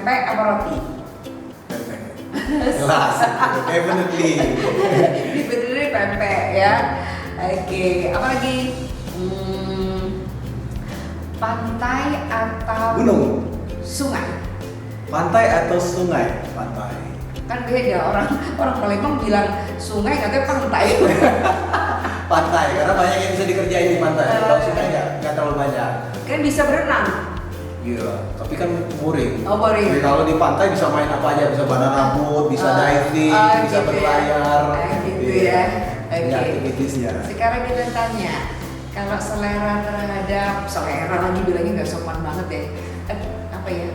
pempek apa roti? Pempek. Jelas. Definitely. Definitely pempek ya. Oke, apa lagi? Pantai atau Gunung. sungai? Pantai atau sungai? Pantai. Kan beda, orang Palembang bilang sungai katanya pantai. Pantai, karena banyak yang bisa dikerjain di pantai. Kalau sungai nggak terlalu banyak. Kan bisa berenang. Iya, tapi kan boring. Oh, boring. Jadi kalau di pantai bisa main apa aja, bisa banana boat, bisa diving, bisa gitu berlayar. gitu ya. Ini Oke. aktivitasnya. Sekarang kita tanya, kalau selera lagi bilangnya nggak sopan banget ya. Apa ya?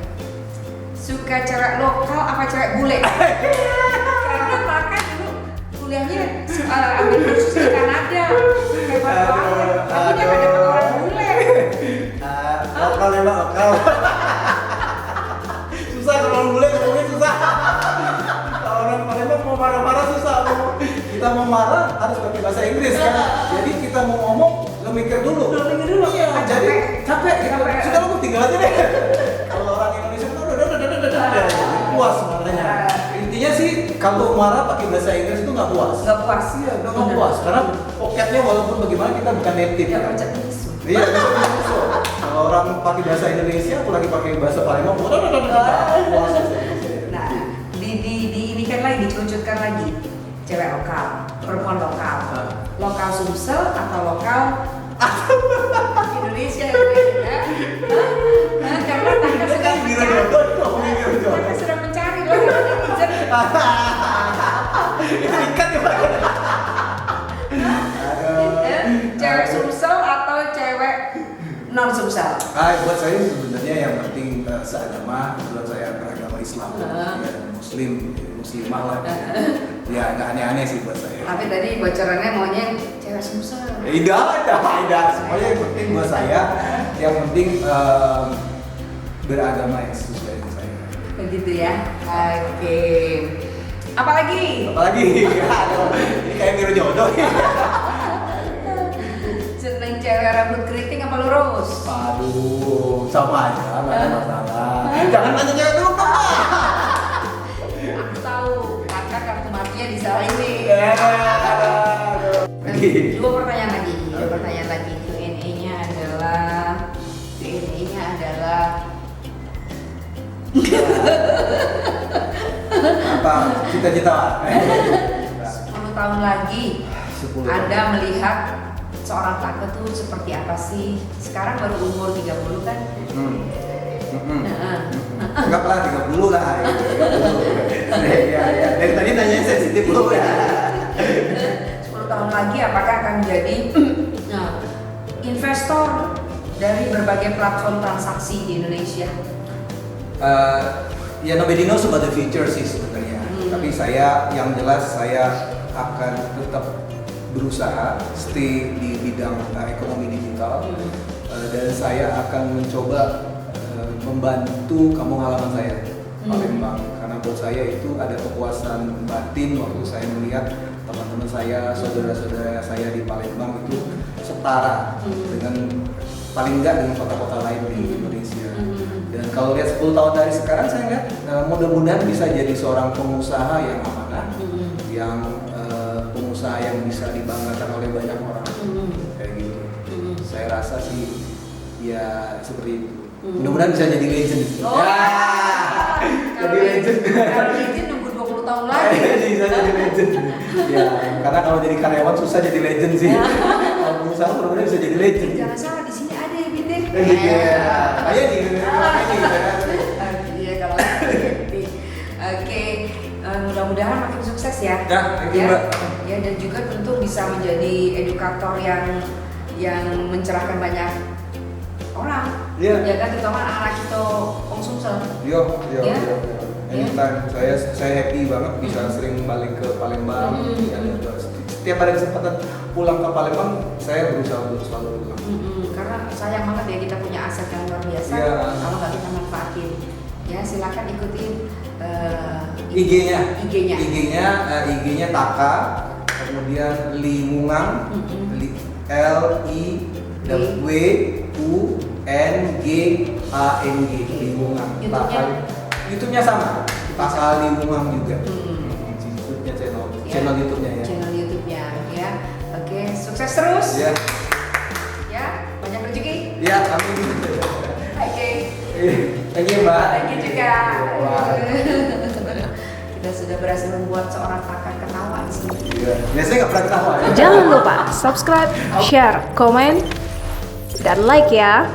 Suka cewek lokal apa cewek bule? Karena makan dulu kuliahnya ambil kursus di Kanada. Hebat banget. Tapi dia nggak dapat orang bule. Lokal memang lokal. Susah kalau orang bule ngomongnya susah. Kalau orang Palembang mau marah-marah susah. Kita mau marah harus pakai bahasa Inggris kan. Jadi kita mau ngomong lo mikir dulu. Iya, jadi capek. Sudah lo tinggal aja deh. Kalau orang Indonesia itu udah puas marahnya. Intinya sih kalau marah pakai bahasa Inggris itu nggak puas. Nggak puas. Iya, nggak puas. Karena poketnya walaupun bagaimana kita bukan native. Ya kan. baca bisu. Iya, bisa. Kalau orang pakai bahasa Indonesia, aku lagi pakai bahasa Palembang, puas. Nah, ini kan lagi dikerucutkan lagi. Cewek lokal, perempuan lokal. Lokal Sumsel atau lokal Indonesia ya? Karena Taka sedang mencari. Taka sedang mencari loh. Itu ikat ya Pak. Cewek Sumsel atau cewek non Sumsel? Buat saya sebenarnya yang penting seagama, kebetulan saya beragama Islam, ya, muslimah lah. Ya nggak aneh-aneh sih buat saya. Tapi tadi bocorannya maunya cewek Sumsel. Tidak. Semuanya yang penting buat saya, yang penting beragama yang sesuai dengan saya. Begitu ya. Oke. Apalagi? Aduh, ini kayak miru jodoh. Seneng cewek rambut keriting apa lurus? Aduh, sama aja, nggak ada masalah. Jangan nanya cewek dulu Pak. Aku tahu, kakak kartu matinya di salah ini. Dua pertanyaan lagi. Q&A-nya adalah Apa cita-cita? 10 tahun lagi 10 Anda melihat seorang Taka tuh seperti apa sih? Sekarang baru umur 30 kan? Anggaplah 30 lah. 30. Ya. Dari tadi nanya sensitif lu ya. 10 tahun lagi apakah akan menjadi investor dari berbagai platform transaksi di Indonesia? Ya nobody knows about the future sih sebenarnya. Tapi yang jelas saya akan tetap berusaha stay di bidang ekonomi digital dan saya akan mencoba membantu kampung halaman saya Palembang, karena buat saya itu ada kepuasan batin waktu saya melihat teman-teman saya, saudara-saudara saya di Palembang itu setara dengan paling enggak dengan kota-kota lain di Indonesia. Dan kalau lihat 10 tahun dari sekarang saya lihat mudah-mudahan bisa jadi seorang pengusaha yang amanah, yang pengusaha yang bisa dibanggakan oleh banyak orang, kayak gitu. Saya rasa sih ya seperti itu. Mudah-mudahan bisa jadi legend. Jadi legend. Kalau legend nunggu 20 tahun lagi. Bisa jadi legend. Ya, karena kalau jadi karyawan susah jadi legend sih. Kalau pengusaha mudah-mudahan bisa jadi legend. Jangan salah, di sini ada ya Binte. Iya. Kayak di Iya kalau gitu. Oke, mudah-mudahan makin sukses ya. Ya, thank you, Mbak. Ya, dan juga tentu bisa menjadi edukator yang mencerahkan banyak orang. Iya. Ya kan, terutama anak-anak kita Om Sumsel. Yo. Ya. Anytime. Saya happy banget bisa sering balik ke Palembang. Ya, setiap ada kesempatan pulang ke Palembang, saya berusaha untuk selalu pulang. Karena sayang banget ya kita punya aset yang luar biasa Iya. kalau nggak kita manfaatin. Ya silakan ikutin IG-nya Taka, kemudian Limungang, Liwungang, Limungang. YouTube-nya YouTube-nya sama, Pak Sali Umam juga. YouTube-nya channel YouTube-nya ya. Channel YouTube-nya ya. Oke, sukses terus. Ya. Ya, banyak rezeki. Ya, amin. Oke. Thank you, Mbak. Thank you juga. Wah. Kita sudah berhasil membuat seorang pakar ketawa di sini. Iya. Biasanya nggak pernah ketawa ya. Jangan lupa subscribe, share, komen, dan like ya.